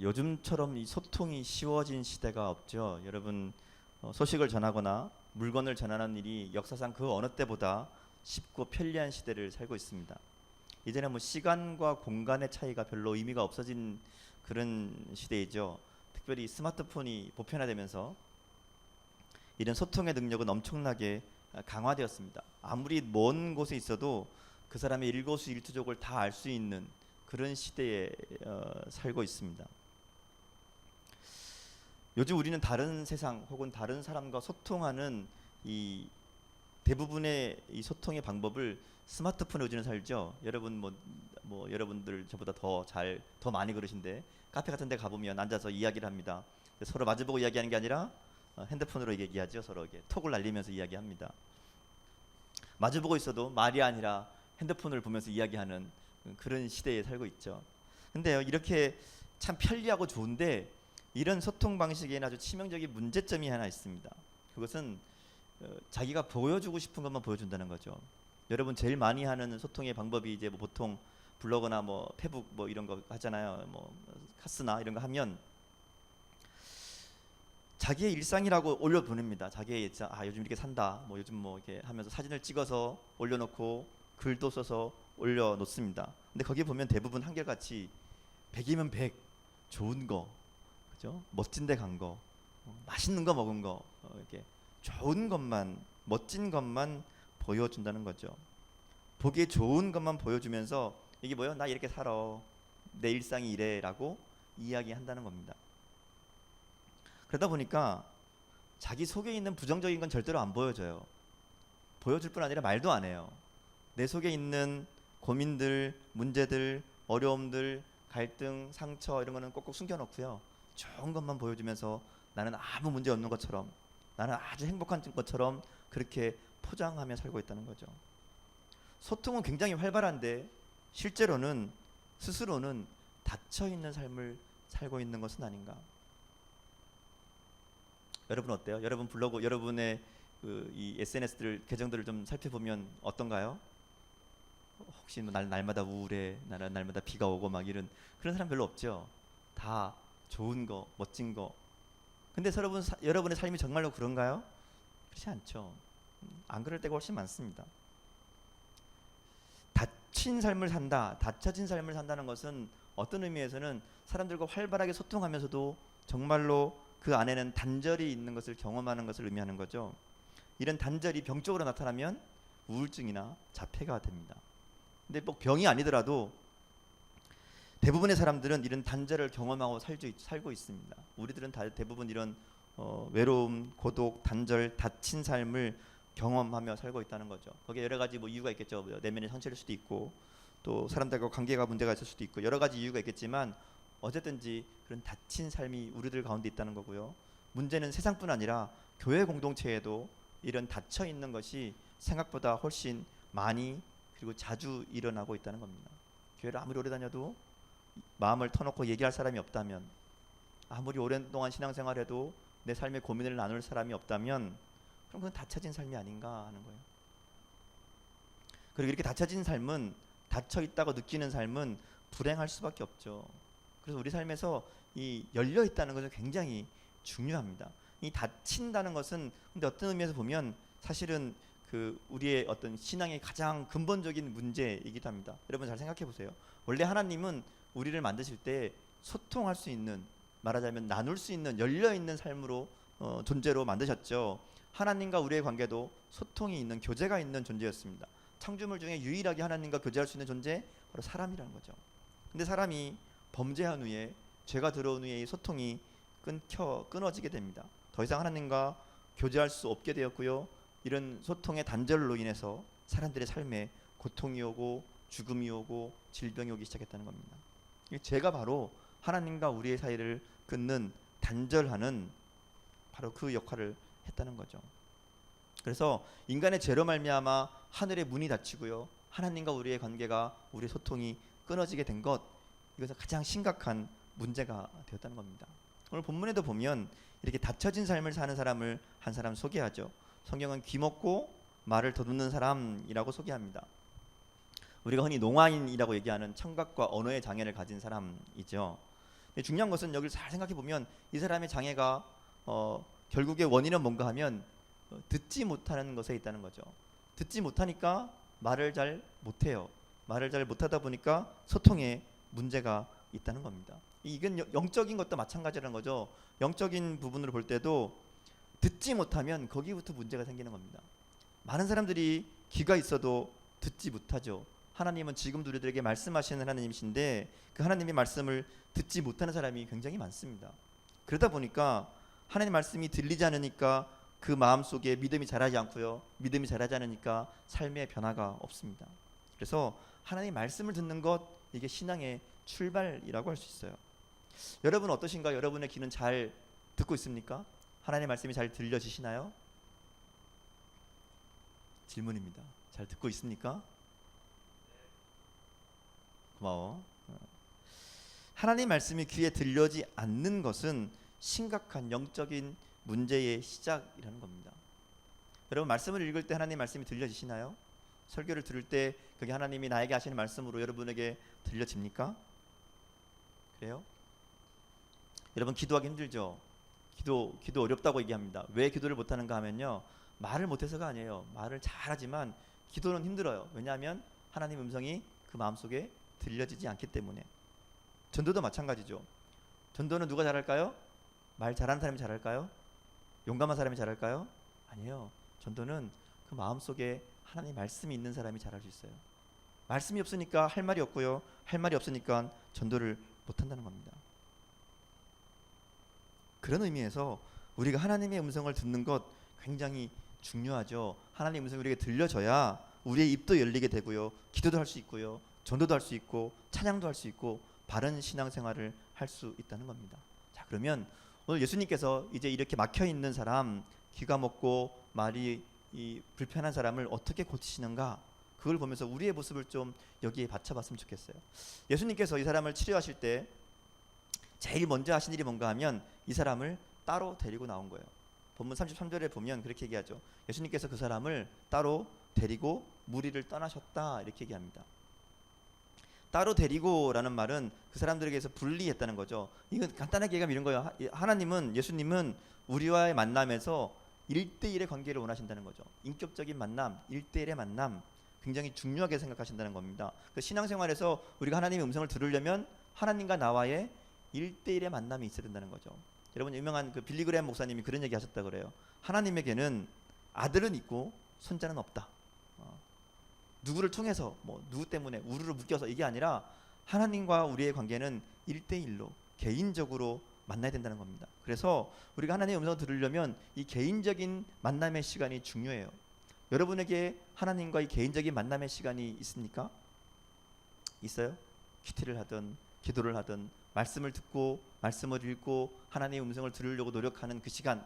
요즘처럼 이 소통이 쉬워진 시대가 없죠. 여러분, 소식을 전하거나 물건을 전하는 일이 역사상 그 어느 때보다 쉽고 편리한 시대를 살고 있습니다. 이제는 뭐 시간과 공간의 차이가 별로 의미가 없어진 그런 시대이죠. 특별히 스마트폰이 보편화되면서 이런 소통의 능력은 엄청나게 강화되었습니다. 아무리 먼 곳에 있어도 그 사람의 일거수일투족을 다 알 수 있는 그런 시대에 살고 있습니다. 요즘 우리는 다른 세상 혹은 다른 사람과 소통하는 이 대부분의 이 소통의 방법을 스마트폰에 요즘은 살죠. 여러분 뭐 여러분들 저보다 더 많이 그러신데 카페 같은 데 가보면 앉아서 이야기를 합니다. 서로 마주보고 이야기하는 게 아니라 핸드폰으로 얘기하죠. 서로 이게 톡을 날리면서 이야기합니다. 마주보고 있어도 말이 아니라 핸드폰을 보면서 이야기하는 그런 시대에 살고 있죠. 근데요, 이렇게 참 편리하고 좋은데 이런 소통 방식에는 아주 치명적인 문제점이 하나 있습니다. 그것은 자기가 보여주고 싶은 것만 보여준다는 거죠. 여러분 제일 많이 하는 소통의 방법이 이제 뭐 보통 블로그나 뭐 페북 뭐 이런 거 하잖아요. 뭐 카스나 이런 거 하면 자기의 일상이라고 올려보냅니다. 자기의 일상, 요즘 이렇게 산다, 뭐 요즘 뭐 이렇게 하면서 사진을 찍어서 올려놓고 글도 써서 올려놓습니다. 근데 거기 보면 대부분 한결같이 100이면 100, 좋은 거, 그죠? 멋진 데 간 거, 맛있는 거 먹은 거, 이렇게 좋은 것만, 멋진 것만 보여준다는 거죠. 보기에 좋은 것만 보여주면서 이게 뭐요? 나 이렇게 살아, 내 일상이 이래라고 이야기한다는 겁니다. 그러다 보니까 자기 속에 있는 부정적인 건 절대로 안 보여줘요. 보여줄 뿐 아니라 말도 안 해요. 내 속에 있는 고민들, 문제들, 어려움들, 갈등, 상처 이런 거는 꼭꼭 숨겨놓고요. 좋은 것만 보여주면서 나는 아무 문제 없는 것처럼, 나는 아주 행복한 것처럼 그렇게 포장하며 살고 있다는 거죠. 소통은 굉장히 활발한데 실제로는 스스로는 닫혀있는 삶을 살고 있는 것은 아닌가. 여러분 어때요? 여러분 블로그, 여러분의 이 SNS들 계정들을 좀 살펴보면 어떤가요? 혹시 뭐 날마다 우울해, 날마다 비가 오고 막 이런 그런 사람 별로 없죠. 다 좋은 거, 멋진 거. 근데 여러분의 삶이 정말로 그런가요? 그렇지 않죠. 안 그럴 때가 훨씬 많습니다. 닫힌 삶을 산다, 닫혀진 삶을 산다는 것은 어떤 의미에서는 사람들과 활발하게 소통하면서도 정말로 그 안에는 단절이 있는 것을 경험하는 것을 의미하는 거죠. 이런 단절이 병적으로 나타나면 우울증이나 자폐가 됩니다. 근데 꼭 병이 아니더라도 대부분의 사람들은 이런 단절을 경험하고 살고 있습니다. 우리들은 대부분 이런 외로움, 고독, 단절, 닫힌 삶을 경험하며 살고 있다는 거죠. 거기에 여러 가지 뭐 이유가 있겠죠. 내면의 상처일 수도 있고 또 사람들과 관계가 문제가 있을 수도 있고 여러 가지 이유가 있겠지만 어쨌든지 그런 닫힌 삶이 우리들 가운데 있다는 거고요. 문제는 세상뿐 아니라 교회 공동체에도 이런 닫혀 있는 것이 생각보다 훨씬 많이 그리고 자주 일어나고 있다는 겁니다. 교회를 아무리 오래 다녀도 마음을 터놓고 얘기할 사람이 없다면, 아무리 오랜 동안 신앙생활해도 내 삶의 고민을 나눌 사람이 없다면 그럼 그건 닫혀진 삶이 아닌가 하는 거예요. 그리고 이렇게 닫혀진 삶은, 닫혀 있다고 느끼는 삶은 불행할 수밖에 없죠. 그래서 우리 삶에서 이 열려 있다는 것은 굉장히 중요합니다. 이 닫힌다는 것은 근데 어떤 의미에서 보면 사실은 그 우리의 어떤 신앙의 가장 근본적인 문제이기도 합니다. 여러분 잘 생각해 보세요. 원래 하나님은 우리를 만드실 때 소통할 수 있는, 말하자면 나눌 수 있는 열려 있는 삶으로 존재로 만드셨죠. 하나님과 우리의 관계도 소통이 있는, 교제가 있는 존재였습니다. 창조물 중에 유일하게 하나님과 교제할 수 있는 존재 바로 사람이라는 거죠. 근데 사람이 범죄한 후에, 죄가 들어온 후에 이 소통이 끊어지게 됩니다. 더 이상 하나님과 교제할 수 없게 되었고요. 이런 소통의 단절로 인해서 사람들의 삶에 고통이 오고 죽음이 오고 질병이 오기 시작했다는 겁니다. 이 죄가 바로 하나님과 우리의 사이를 끊는, 단절하는 바로 그 역할을 했다는 거죠. 그래서 인간의 죄로 말미암아 하늘의 문이 닫히고요. 하나님과 우리의 관계가, 우리의 소통이 끊어지게 된 것, 이것은 가장 심각한 문제가 되었다는 겁니다. 오늘 본문에도 보면 이렇게 닫혀진 삶을 사는 사람을 한 사람 소개하죠. 성경은 귀먹고 말을 더듬는 사람이라고 소개합니다. 우리가 흔히 농화인이라고 얘기하는 청각과 언어의 장애를 가진 사람이죠. 중요한 것은 여기를 잘 생각해 보면 이 사람의 장애가 결국의 원인은 뭔가 하면 듣지 못하는 것에 있다는 거죠. 듣지 못하니까 말을 잘 못해요. 말을 잘 못하다 보니까 소통에 문제가 있다는 겁니다. 이건 영적인 것도 마찬가지라는 거죠. 영적인 부분으로 볼 때도 듣지 못하면 거기부터 문제가 생기는 겁니다. 많은 사람들이 귀가 있어도 듣지 못하죠. 하나님은 지금도 우리들에게 말씀하시는 하나님이신데 그 하나님의 말씀을 듣지 못하는 사람이 굉장히 많습니다. 그러다 보니까 하나님 말씀이 들리지 않으니까 그 마음속에 믿음이 자라지 않고요. 믿음이 자라지 않으니까 삶의 변화가 없습니다. 그래서 하나님의 말씀을 듣는 것, 이게 신앙의 출발이라고 할 수 있어요. 여러분 어떠신가요? 여러분의 귀는 잘 듣고 있습니까? 하나님의 말씀이 잘 들려지시나요? 질문입니다. 잘 듣고 있습니까? 고마워. 하나님 말씀이 귀에 들려지 않는 것은 심각한 영적인 문제의 시작이라는 겁니다. 여러분 말씀을 읽을 때 하나님 말씀이 들려지시나요? 설교를 들을 때 그게 하나님이 나에게 하시는 말씀으로 여러분에게 들려집니까? 그래요? 여러분 기도하기 힘들죠? 기도 어렵다고 얘기합니다. 왜 기도를 못하는가 하면요, 말을 못해서가 아니에요. 말을 잘하지만 기도는 힘들어요. 왜냐하면 하나님 음성이 그 마음속에 들려지지 않기 때문에. 전도도 마찬가지죠. 전도는 누가 잘할까요? 말 잘하는 사람이 잘할까요? 용감한 사람이 잘할까요? 아니에요. 전도는 그 마음속에 하나님의 말씀이 있는 사람이 잘할 수 있어요. 말씀이 없으니까 할 말이 없고요. 할 말이 없으니까 전도를 못한다는 겁니다. 그런 의미에서 우리가 하나님의 음성을 듣는 것 굉장히 중요하죠. 하나님의 음성이 우리에게 들려져야 우리의 입도 열리게 되고요. 기도도 할 수 있고요. 전도도 할 수 있고 찬양도 할 수 있고 바른 신앙생활을 할 수 있다는 겁니다. 자, 그러면 오늘 예수님께서 이제 이렇게 막혀있는 사람, 귀가 먹고 말이 불편한 사람을 어떻게 고치시는가, 그걸 보면서 우리의 모습을 좀 여기에 받쳐봤으면 좋겠어요. 예수님께서 이 사람을 치료하실 때 제일 먼저 하신 일이 뭔가 하면 이 사람을 따로 데리고 나온 거예요. 본문 33절에 보면 그렇게 얘기하죠. 예수님께서 그 사람을 따로 데리고 무리를 떠나셨다, 이렇게 얘기합니다. 따로 데리고라는 말은 그 사람들에게서 분리했다는 거죠. 이건 간단하게 얘기하면 이런 거예요. 하나님은, 예수님은 우리와의 만남에서 1대1의 관계를 원하신다는 거죠. 인격적인 만남, 1대1의 만남, 굉장히 중요하게 생각하신다는 겁니다. 그 신앙생활에서 우리가 하나님의 음성을 들으려면 하나님과 나와의 1대1의 만남이 있어야 된다는 거죠. 여러분 유명한 그 빌리 그레이엄 목사님이 그런 얘기 하셨다 그래요. 하나님에게는 아들은 있고 손자는 없다. 누구를 통해서 누구 때문에 우르르 묶여서 이게 아니라 하나님과 우리의 관계는 1대1로 개인적으로 만나야 된다는 겁니다. 그래서 우리가 하나님의 음성을 들으려면 이 개인적인 만남의 시간이 중요해요. 여러분에게 하나님과 이 개인적인 만남의 시간이 있습니까? 있어요? 큐티를 하든 기도를 하든 말씀을 듣고 말씀을 읽고 하나님의 음성을 들으려고 노력하는 그 시간,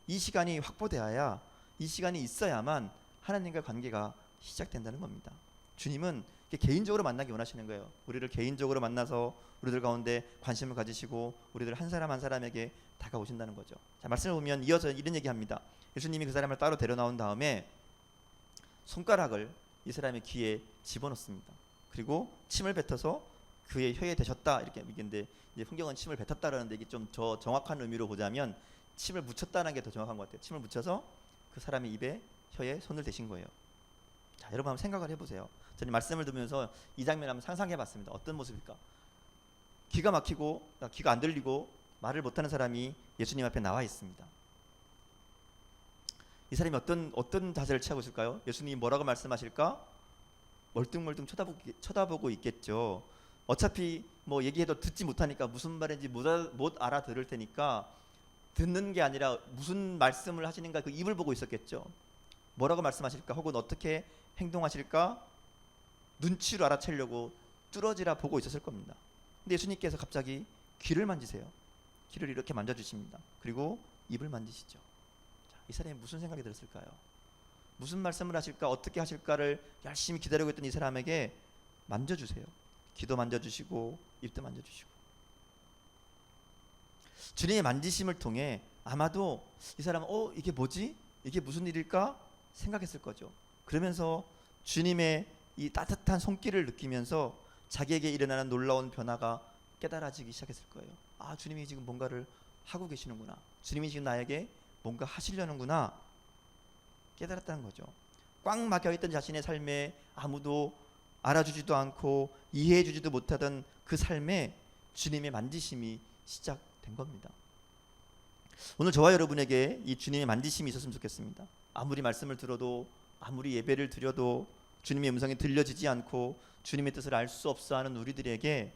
이 시간이 확보되어야, 이 시간이 있어야만 하나님과 관계가 시작된다는 겁니다. 주님은 개인적으로 만나기 원하시는 거예요. 우리를 개인적으로 만나서 우리들 가운데 관심을 가지시고 우리들 한 사람 한 사람에게 다가오신다는 거죠. 자, 말씀을 보면 이어서 이런 얘기합니다. 예수님이 그 사람을 따로 데려나온 다음에 손가락을 이 사람의 귀에 집어넣습니다. 그리고 침을 뱉어서 그의 혀에 대셨다, 이렇게 얘기했는데 이제 성경은 침을 뱉었다라는데 이게 좀 더 정확한 의미로 보자면 침을 묻혔다는 게 더 정확한 것 같아요. 침을 묻혀서 그 사람의 입에, 혀에 손을 대신 거예요. 자, 여러분 한번 생각을 해보세요. 저는 말씀을 들으면서 이 장면을 한번 상상해봤습니다. 어떤 모습일까? 귀가 막히고 귀가 안 들리고 말을 못하는 사람이 예수님 앞에 나와 있습니다. 이 사람이 어떤 자세를 취하고 있을까요? 예수님이 뭐라고 말씀하실까? 멀뚱멀뚱 쳐다보고 있겠죠. 어차피 얘기해도 듣지 못하니까 무슨 말인지 못 알아들을 테니까 듣는 게 아니라 무슨 말씀을 하시는가 그 입을 보고 있었겠죠. 뭐라고 말씀하실까? 혹은 어떻게 행동하실까? 눈치로 알아채려고 뚫어지라 보고 있었을 겁니다. 근데 예수님께서 갑자기 귀를 만지세요. 귀를 이렇게 만져주십니다. 그리고 입을 만지시죠. 자, 이 사람이 무슨 생각이 들었을까요? 무슨 말씀을 하실까? 어떻게 하실까를 열심히 기다리고 있던 이 사람에게 만져주세요. 귀도 만져주시고 입도 만져주시고. 주님의 만지심을 통해 아마도 이 사람은 이게 뭐지? 이게 무슨 일일까? 생각했을 거죠. 그러면서 주님의 이 따뜻한 손길을 느끼면서 자기에게 일어나는 놀라운 변화가 깨달아지기 시작했을 거예요. 아, 주님이 지금 뭔가를 하고 계시는구나. 주님이 지금 나에게 뭔가 하시려는구나. 깨달았다는 거죠. 꽉 막혀있던 자신의 삶에 아무도 알아주지도 않고 이해해주지도 못하던 그 삶에 주님의 만지심이 시작된 겁니다. 오늘 저와 여러분에게 이 주님의 만지심이 있었으면 좋겠습니다. 아무리 말씀을 들어도, 아무리 예배를 드려도 주님의 음성이 들려지지 않고 주님의 뜻을 알 수 없어 하는 우리들에게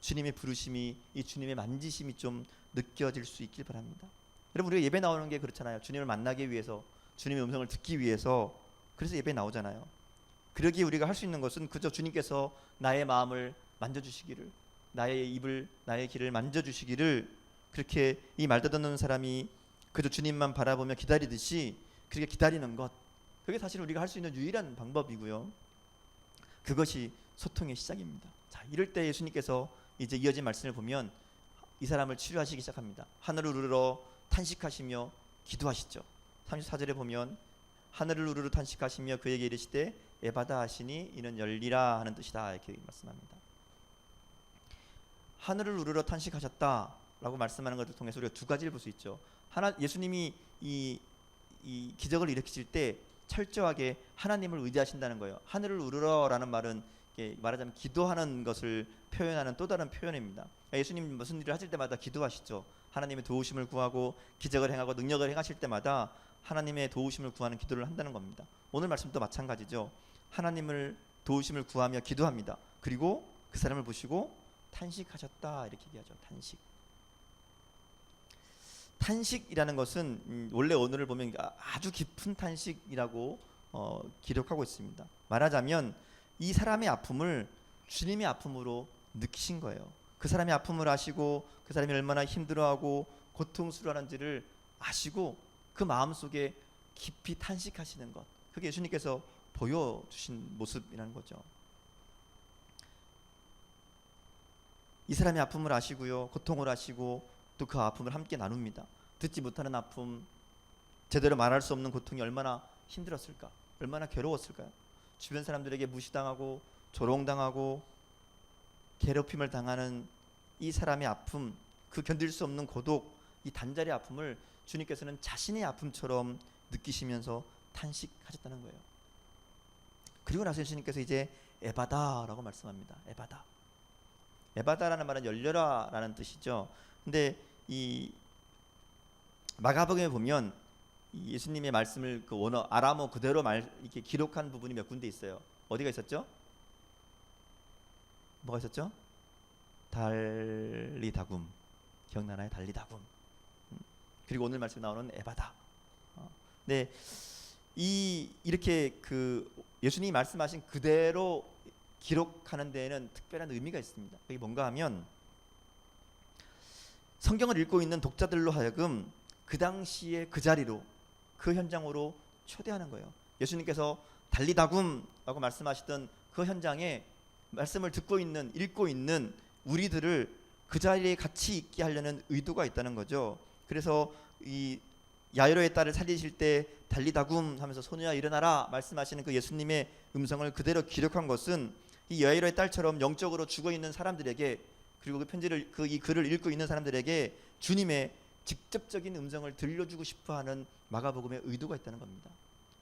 주님의 부르심이, 이 주님의 만지심이 좀 느껴질 수 있길 바랍니다. 여러분, 우리가 예배 나오는 게 그렇잖아요. 주님을 만나기 위해서, 주님의 음성을 듣기 위해서. 그래서 예배 나오잖아요. 그러기에 우리가 할 수 있는 것은 그저 주님께서 나의 마음을 만져주시기를, 나의 입을, 나의 귀를 만져주시기를, 그렇게 이 말 듣는 사람이 그저 주님만 바라보며 기다리듯이 그렇게 기다리는 것, 그게 사실 우리가 할 수 있는 유일한 방법이고요. 그것이 소통의 시작입니다. 자, 이럴 때 예수님께서 이제 이어진 말씀을 보면 이 사람을 치료하시기 시작합니다. 하늘을 우러러 탄식하시며 기도하시죠. 34절에 보면 하늘을 우러러 탄식하시며 그에게 이르시되 에바다 하시니 이는 열리라 하는 뜻이다, 이렇게 말씀합니다. 하늘을 우러러 탄식하셨다라고 말씀하는 것을 통해서 우리가 두 가지를 볼 수 있죠. 하나, 예수님이 이 기적을 일으키실 때 철저하게 하나님을 의지하신다는 거예요. 하늘을 우러러라는 말은 말하자면 기도하는 것을 표현하는 또 다른 표현입니다. 예수님 무슨 일을 하실 때마다 기도하시죠. 하나님의 도우심을 구하고 기적을 행하고 능력을 행하실 때마다 하나님의 도우심을 구하는 기도를 한다는 겁니다. 오늘 말씀도 마찬가지죠. 하나님을 도우심을 구하며 기도합니다. 그리고 그 사람을 보시고 탄식하셨다, 이렇게 얘기하죠. 탄식. 탄식이라는 것은 원래 언어를 보면 아주 깊은 탄식이라고 기록하고 있습니다. 말하자면 이 사람의 아픔을 주님의 아픔으로 느끼신 거예요. 그 사람의 아픔을 아시고 그 사람이 얼마나 힘들어하고 고통스러워하는지를 아시고 그 마음속에 깊이 탄식하시는 것, 그게 예수님께서 보여주신 모습이라는 거죠. 이 사람의 아픔을 아시고요, 고통을 아시고 또 그 아픔을 함께 나눕니다. 듣지 못하는 아픔, 제대로 말할 수 없는 고통이 얼마나 힘들었을까, 얼마나 괴로웠을까요? 주변 사람들에게 무시당하고 조롱당하고 괴롭힘을 당하는 이 사람의 아픔, 그 견딜 수 없는 고독, 이 단절의 아픔을 주님께서는 자신의 아픔처럼 느끼시면서 탄식하셨다는 거예요. 그리고 나서 예수님께서 이제 에바다라고 말씀합니다. 에바다. 에바다라는 말은 열려라라는 뜻이죠. 근데 이 마가복음에 보면 이 예수님의 말씀을 그 원어 아람어 그대로 이렇게 기록한 부분이 몇 군데 있어요. 어디가 있었죠? 뭐가 있었죠? 달리다굼. 기억나나요? 달리다굼. 그리고 오늘 말씀에 나오는 에바다. 네, 이렇게 그 예수님이 말씀하신 그대로 기록하는 데에는 특별한 의미가 있습니다. 그게 뭔가 하면 성경을 읽고 있는 독자들로 하여금 그 당시에 그 자리로, 그 현장으로 초대하는 거예요. 예수님께서 달리다굼라고 말씀하시던 그 현장에 말씀을 듣고 있는, 읽고 있는 우리들을 그 자리에 같이 있게 하려는 의도가 있다는 거죠. 그래서 이 야이로의 딸을 살리실 때 달리다굼 하면서 소녀야 일어나라 말씀하시는 그 예수님의 음성을 그대로 기록한 것은 이 야이로의 딸처럼 영적으로 죽어 있는 사람들에게, 그리고 그 편지를, 이 글을 읽고 있는 사람들에게 주님의 직접적인 음성을 들려주고 싶어하는 마가복음의 의도가 있다는 겁니다.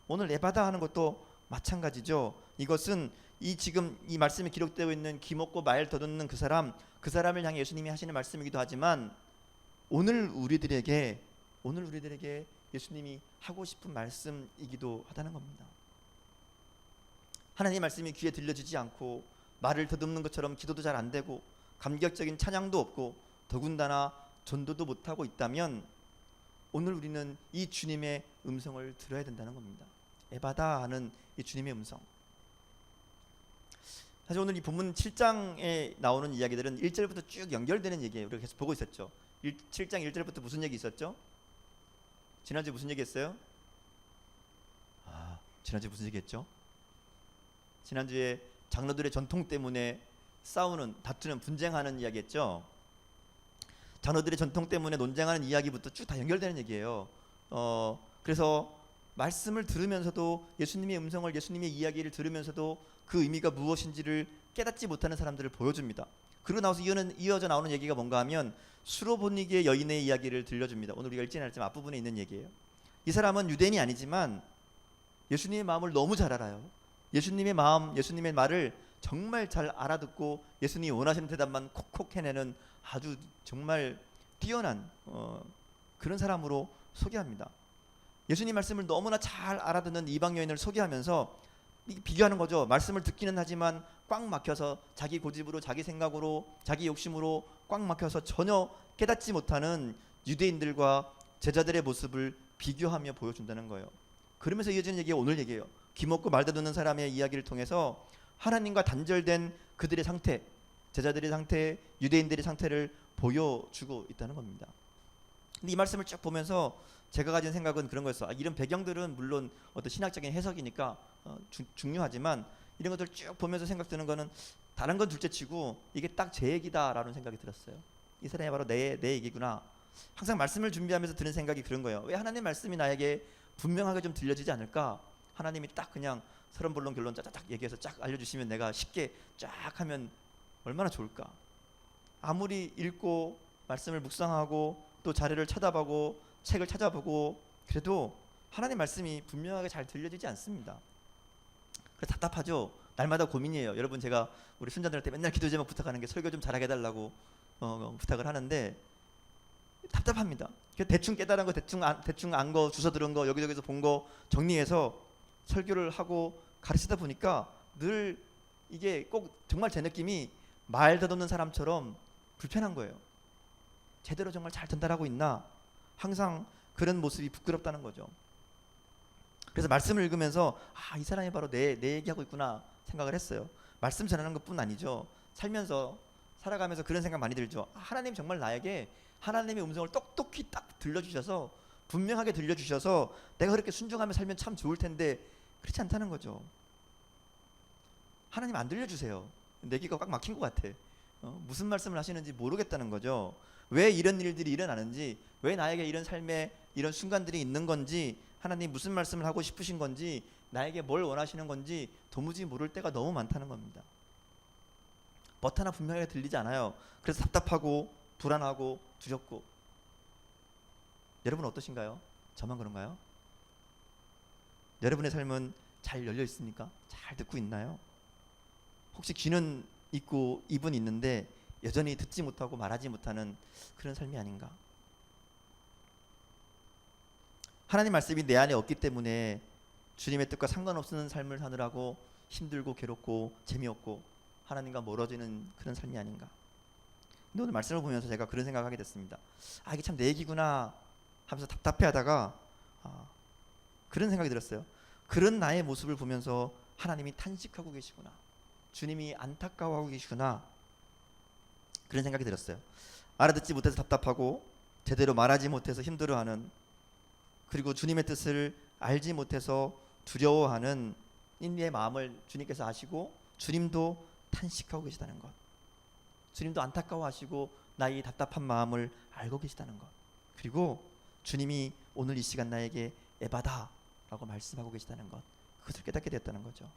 오늘 에바다 하는 것도 마찬가지죠. 이것은 지금 이 말씀이 기록되어 있는 귀먹고 말 더듬는 그 사람을 향해 예수님이 하시는 말씀이기도 하지만 오늘 우리들에게 예수님이 하고 싶은 말씀이기도 하다는 겁니다. 하나님의 말씀이 귀에 들려지지 않고 말을 더듬는 것처럼 기도도 잘 안 되고 감격적인 찬양도 없고 더군다나 전도도 못하고 있다면 오늘 우리는 이 주님의 음성을 들어야 된다는 겁니다. 에바다 하는 이 주님의 음성. 사실 오늘 이 본문 7장에 나오는 이야기들은 1절부터 쭉 연결되는 얘기예요. 우리가 계속 보고 있었죠. 7장 1절부터 무슨 얘기 있었죠? 지난주에 무슨 얘기 했어요? 지난주에 무슨 얘기 했죠? 지난주에 장로들의 전통 때문에 싸우는, 다투는, 분쟁하는 이야기 했죠? 장로들의 전통 때문에 논쟁하는 이야기부터 쭉 다 연결되는 얘기예요. 그래서 말씀을 들으면서도 예수님의 음성을, 예수님의 이야기를 들으면서도 그 의미가 무엇인지를 깨닫지 못하는 사람들을 보여줍니다. 그리고 나서 이어져 나오는 얘기가 뭔가 하면 수로보니게 여인의 이야기를 들려줍니다. 오늘 우리가 읽지는 않지만 앞부분에 있는 얘기예요. 이 사람은 유대인이 아니지만 예수님의 마음을 너무 잘 알아요. 예수님의 마음, 예수님의 말을 정말 잘 알아듣고 예수님이 원하시는 대답만 콕콕 해내는 아주 정말 뛰어난 그런 사람으로 소개합니다. 예수님 말씀을 너무나 잘 알아듣는 이방 여인을 소개하면서 비교하는 거죠. 말씀을 듣기는 하지만 꽉 막혀서 자기 고집으로, 자기 생각으로, 자기 욕심으로 꽉 막혀서 전혀 깨닫지 못하는 유대인들과 제자들의 모습을 비교하며 보여준다는 거예요. 그러면서 이어지는 얘기가 오늘 얘기예요. 귀먹고 말다듣는 사람의 이야기를 통해서 하나님과 단절된 그들의 상태, 제자들의 상태, 유대인들의 상태를 보여주고 있다는 겁니다. 근데 이 말씀을 쭉 보면서 제가 가진 생각은 그런 거였어. 이런 배경들은 물론 어떤 신학적인 해석이니까 중요하지만 이런 것들 쭉 보면서 생각드는 거는 다른 건 둘째치고 이게 딱 제 얘기다라는 생각이 들었어요. 이 사람이 바로 내 얘기구나. 항상 말씀을 준비하면서 드는 생각이 그런 거예요. 왜 하나님의 말씀이 나에게 분명하게 좀 들려지지 않을까? 하나님이 딱 그냥 서론본론 결론 짜자작 얘기해서 쫙 알려주시면 내가 쉽게 쫙 하면 얼마나 좋을까? 아무리 읽고 말씀을 묵상하고 또 자료를 찾아보고 책을 찾아보고 그래도 하나님 말씀이 분명하게 잘 들려지지 않습니다. 그래서 답답하죠. 날마다 고민이에요. 여러분, 제가 우리 순자들한테 맨날 기도 제목 부탁하는 게 설교 좀 잘하게 해달라고 부탁을 하는데 답답합니다. 대충 깨달은 거 대충 안 거 주워 들은 거 여기저기서 본 거 정리해서 설교를 하고 가르치다 보니까 늘 이게 꼭 정말 제 느낌이 말 더듬는 사람처럼 불편한 거예요. 제대로 정말 잘 전달하고 있나? 항상 그런 모습이 부끄럽다는 거죠. 그래서 말씀을 읽으면서 이 사람이 바로 내 얘기하고 있구나 생각을 했어요. 말씀 전하는 것뿐 아니죠. 살면서 살아가면서 그런 생각 많이 들죠. 하나님 정말 나에게 하나님의 음성을 똑똑히 딱 들려주셔서 분명하게 들려주셔서 내가 그렇게 순종하며 살면 참 좋을 텐데 그렇지 않다는 거죠. 하나님 안 들려주세요. 내 귀가 꽉 막힌 것 같아. 무슨 말씀을 하시는지 모르겠다는 거죠. 왜 이런 일들이 일어나는지, 왜 나에게 이런 삶에 이런 순간들이 있는 건지, 하나님 무슨 말씀을 하고 싶으신 건지, 나에게 뭘 원하시는 건지 도무지 모를 때가 너무 많다는 겁니다. 뭐 하나 분명하게 들리지 않아요. 그래서 답답하고 불안하고 두렵고. 여러분 어떠신가요? 저만 그런가요? 여러분의 삶은 잘 열려 있습니까? 잘 듣고 있나요? 혹시 귀는 있고 입은 있는데 여전히 듣지 못하고 말하지 못하는 그런 삶이 아닌가? 하나님 말씀이 내 안에 없기 때문에 주님의 뜻과 상관없는 삶을 사느라고 힘들고 괴롭고 재미없고 하나님과 멀어지는 그런 삶이 아닌가? 근데 오늘 말씀을 보면서 제가 그런 생각을 하게 됐습니다. 이게 참 내 얘기구나 하면서 답답해하다가 그런 생각이 들었어요. 그런 나의 모습을 보면서 하나님이 탄식하고 계시구나, 주님이 안타까워하고 계시구나, 그런 생각이 들었어요. 알아듣지 못해서 답답하고 제대로 말하지 못해서 힘들어하는, 그리고 주님의 뜻을 알지 못해서 두려워하는 인류의 마음을 주님께서 아시고 주님도 탄식하고 계시다는 것, 주님도 안타까워하시고 나의 답답한 마음을 알고 계시다는 것, 그리고 주님이 오늘 이 시간 나에게 에바다 라고 말씀하고 계시다는 것, 그것을 깨닫게 됐다는 거죠.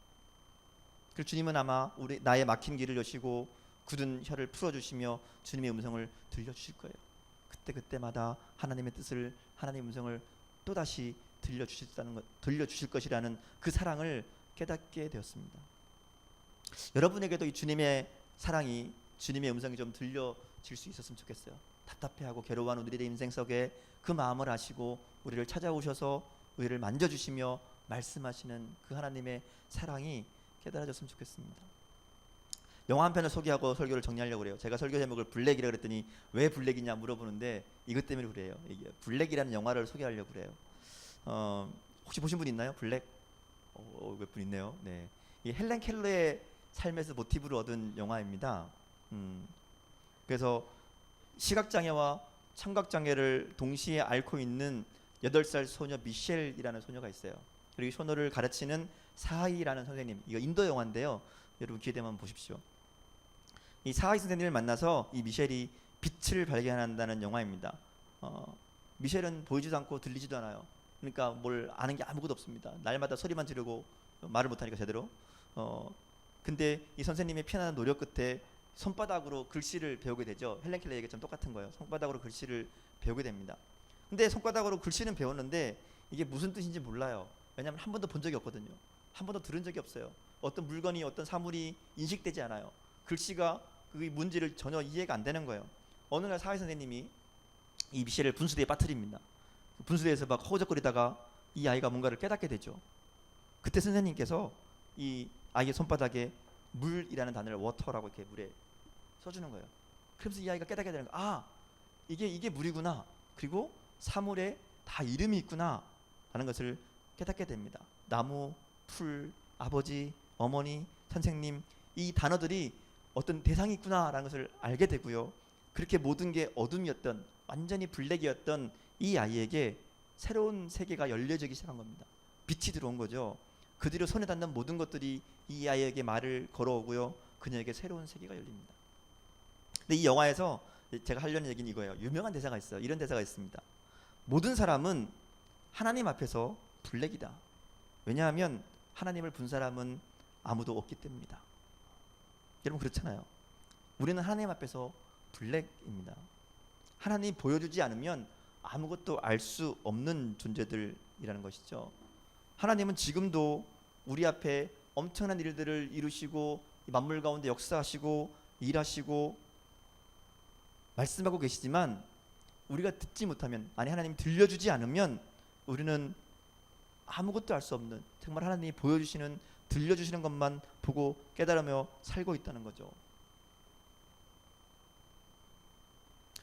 그리고 주님은 아마 나의 막힌 길을 여시고 굳은 혀를 풀어주시며 주님의 음성을 들려주실 거예요. 그때마다 하나님의 뜻을, 하나님의 음성을 또다시 들려주실 것이라는 그 사랑을 깨닫게 되었습니다. 여러분에게도 이 주님의 사랑이, 주님의 음성이 좀 들려질 수 있었으면 좋겠어요. 답답해하고 괴로워하는 우리의 인생 속에 그 마음을 아시고 우리를 찾아오셔서 우리를 만져주시며 말씀하시는 그 하나님의 사랑이 깨달아졌으면 좋겠습니다. 영화 한 편을 소개하고 설교를 정리하려고 그래요. 제가 설교 제목을 블랙이라고 그랬더니 왜 블랙이냐 물어보는데 이것 때문에 그래요. 이게 블랙이라는 영화를 소개하려고 그래요. 혹시 보신 분 있나요? 블랙? 몇 분 있네요. 네, 이 헬렌 켈러의 삶에서 모티브를 얻은 영화입니다. 그래서 시각장애와 청각장애를 동시에 앓고 있는 8살 소녀 미셸이라는 소녀가 있어요. 그리고 이 소녀를 가르치는 사하이라는 선생님, 이거 인도 영화인데요. 여러분 기회 되면 보십시오. 이 사하이 선생님을 만나서 이 미셸이 빛을 발견한다는 영화입니다. 미셸은 보이지도 않고 들리지도 않아요. 그러니까 뭘 아는 게 아무것도 없습니다. 날마다 소리만 지르고 말을 못하니까 제대로. 근데 이 선생님의 피나는 노력 끝에 손바닥으로 글씨를 배우게 되죠. 헬렌 켈러 얘기처럼 똑같은 거예요. 손바닥으로 글씨를 배우게 됩니다. 근데 손바닥으로 글씨는 배웠는데 이게 무슨 뜻인지 몰라요. 왜냐하면 한 번도 본 적이 없거든요. 한 번도 들은 적이 없어요. 어떤 물건이 어떤 사물이 인식되지 않아요. 글씨가 그 문제를 전혀 이해가 안 되는 거예요. 어느 날 사회 선생님이 이 미셸을 분수대에 빠뜨립니다. 분수대에서 막 허우적거리다가 이 아이가 뭔가를 깨닫게 되죠. 그때 선생님께서 이 아이의 손바닥에 물이라는 단어를 워터라고 이렇게 물에 써주는 거예요. 그러면서 이 아이가 깨닫게 되는 거예요. 아, 이게 물이구나. 그리고 사물에 다 이름이 있구나 라는 것을 깨닫게 됩니다. 나무, 풀, 아버지, 어머니, 선생님, 이 단어들이 어떤 대상이 있구나 라는 것을 알게 되고요. 그렇게 모든 게 어둠이었던, 완전히 블랙이었던 이 아이에게 새로운 세계가 열려지기 시작한 겁니다. 빛이 들어온 거죠. 그 뒤로 손에 닿는 모든 것들이 이 아이에게 말을 걸어오고요. 그녀에게 새로운 세계가 열립니다. 근데 이 영화에서 제가 하려는 얘기는 이거예요. 유명한 대사가 있어요. 이런 대사가 있습니다. 모든 사람은 하나님 앞에서 블랙이다. 왜냐하면 하나님을 본 사람은 아무도 없기 때문이다. 여러분 그렇잖아요. 우리는 하나님 앞에서 블랙입니다. 하나님 보여주지 않으면 아무것도 알 수 없는 존재들이라는 것이죠. 하나님은 지금도 우리 앞에 엄청난 일들을 이루시고 만물 가운데 역사하시고 일하시고 말씀하고 계시지만 우리가 듣지 못하면, 아니 하나님이 들려주지 않으면 우리는 아무것도 알 수 없는, 정말 하나님이 보여주시는, 들려주시는 것만 보고 깨달으며 살고 있다는 거죠.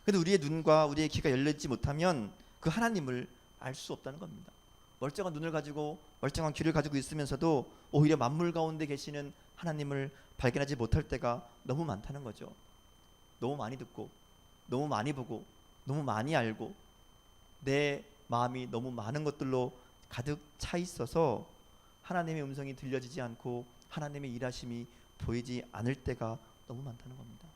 그런데 우리의 눈과 우리의 귀가 열리지 못하면 그 하나님을 알 수 없다는 겁니다. 멀쩡한 눈을 가지고 멀쩡한 귀를 가지고 있으면서도 오히려 만물 가운데 계시는 하나님을 발견하지 못할 때가 너무 많다는 거죠. 너무 많이 듣고 너무 많이 보고 너무 많이 알고 내 마음이 너무 많은 것들로 가득 차 있어서 하나님의 음성이 들려지지 않고 하나님의 일하심이 보이지 않을 때가 너무 많다는 겁니다.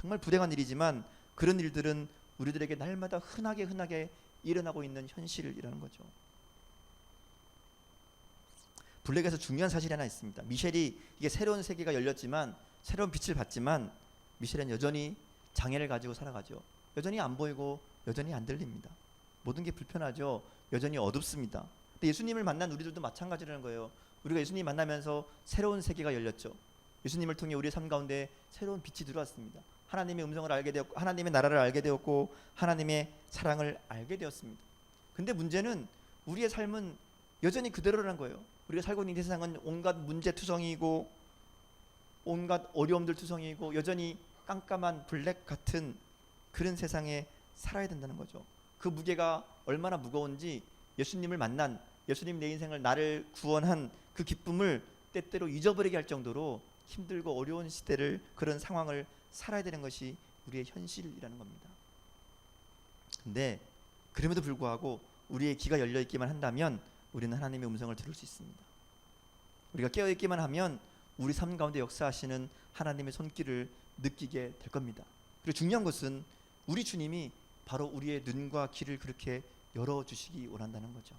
정말 불행한 일이지만 그런 일들은 우리들에게 날마다 흔하게 일어나고 있는 현실이라는 거죠. 블랙에서 중요한 사실이 하나 있습니다. 미셸이 이게 새로운 세계가 열렸지만, 새로운 빛을 받지만 미셸은 여전히 장애를 가지고 살아가죠. 여전히 안 보이고 여전히 안 들립니다. 모든 게 불편하죠. 여전히 어둡습니다. 근데 예수님을 만난 우리들도 마찬가지라는 거예요. 우리가 예수님 만나면서 새로운 세계가 열렸죠. 예수님을 통해 우리의 삶 가운데 새로운 빛이 들어왔습니다. 하나님의 음성을 알게 되었고, 하나님의 나라를 알게 되었고, 하나님의 사랑을 알게 되었습니다. 근데 문제는 우리의 삶은 여전히 그대로라는 거예요. 우리가 살고 있는 이 세상은 온갖 문제투성이고 온갖 어려움들 투성이고 여전히 깜깜한 블랙 같은 그런 세상에 살아야 된다는 거죠. 그 무게가 얼마나 무거운지 예수님을 만난, 예수님 내 인생을, 나를 구원한 그 기쁨을 때때로 잊어버리게 할 정도로 힘들고 어려운 시대를, 그런 상황을 살아야 되는 것이 우리의 현실이라는 겁니다. 근데 그럼에도 불구하고 우리의 귀가 열려 있기만 한다면 우리는 하나님의 음성을 들을 수 있습니다. 우리가 깨어 있기만 하면 우리 삶 가운데 역사하시는 하나님의 손길을 느끼게 될 겁니다. 그리고 중요한 것은 우리 주님이 바로 우리의 눈과 귀를 그렇게 열어주시기 원한다는 거죠.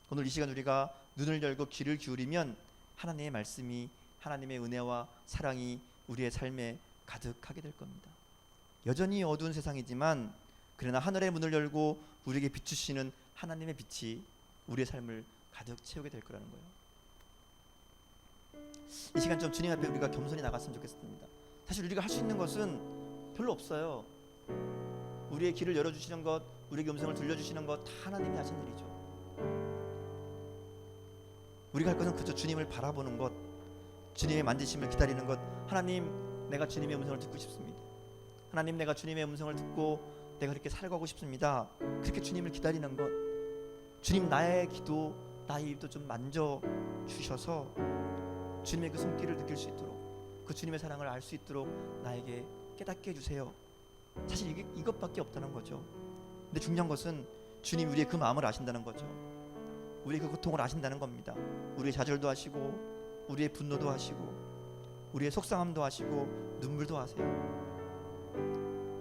오늘 이 시간 우리가 눈을 열고 귀를 기울이면 하나님의 말씀이, 하나님의 은혜와 사랑이 우리의 삶에 가득하게 될 겁니다. 여전히 어두운 세상이지만 그러나 하늘의 문을 열고 우리에게 비추시는 하나님의 빛이 우리의 삶을 가득 채우게 될 거라는 거예요. 이 시간 좀 주님 앞에 우리가 겸손히 나갔으면 좋겠습니다. 사실 우리가 할 수 있는 것은 별로 없어요. 우리의 길을 열어주시는 것, 우리에게 음성을 들려주시는 것 다 하나님이 하신 일이죠. 우리가 할 것은 그저 주님을 바라보는 것, 주님의 만지심을 기다리는 것. 하나님, 내가 주님의 음성을 듣고 싶습니다. 하나님, 내가 주님의 음성을 듣고 내가 그렇게 살아가고 싶습니다. 그렇게 주님을 기다리는 것. 주님, 나의 기도, 나의 입도 좀 만져주셔서 주님의 그 손길을 느낄 수 있도록, 그 주님의 사랑을 알 수 있도록 나에게 깨닫게 해주세요. 사실 이것밖에 없다는 거죠. 근데 중요한 것은 주님 우리의 그 마음을 아신다는 거죠. 우리의 그 고통을 아신다는 겁니다. 우리의 좌절도 하시고 우리의 분노도 하시고 우리의 속상함도 하시고 눈물도 하세요.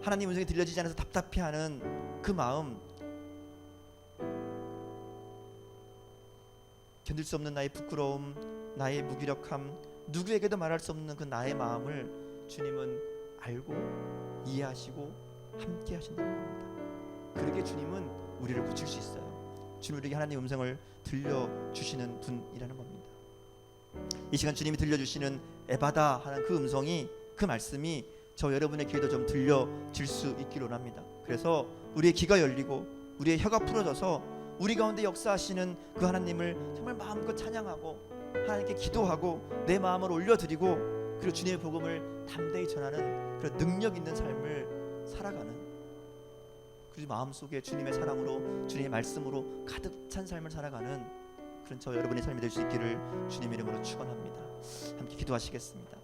하나님 음성이 들려지지 않아서 답답해하는 그 마음, 견딜 수 없는 나의 부끄러움, 나의 무기력함, 누구에게도 말할 수 없는 그 나의 마음을 주님은 알고 이해하시고 함께 하신다는 겁니다. 그렇게 주님은 우리를 고칠 수 있어요. 주님 우리에게 하나님의 음성을 들려주시는 분이라는 겁니다. 이 시간 주님이 들려주시는 에바다 하는 그 음성이, 그 말씀이 저 여러분의 귀에도 좀 들려질 수 있기를 원합니다. 그래서 우리의 귀가 열리고 우리의 혀가 풀어져서 우리 가운데 역사하시는 그 하나님을 정말 마음껏 찬양하고 하나님께 기도하고 내 마음을 올려드리고, 그리고 주님의 복음을 담대히 전하는 그런 능력 있는 삶을 살아가는, 그리고 마음속에 주님의 사랑으로 주님의 말씀으로 가득 찬 삶을 살아가는 그런 저 여러분의 삶이 될 수 있기를 주님의 이름으로 축원합니다. 함께 기도하시겠습니다.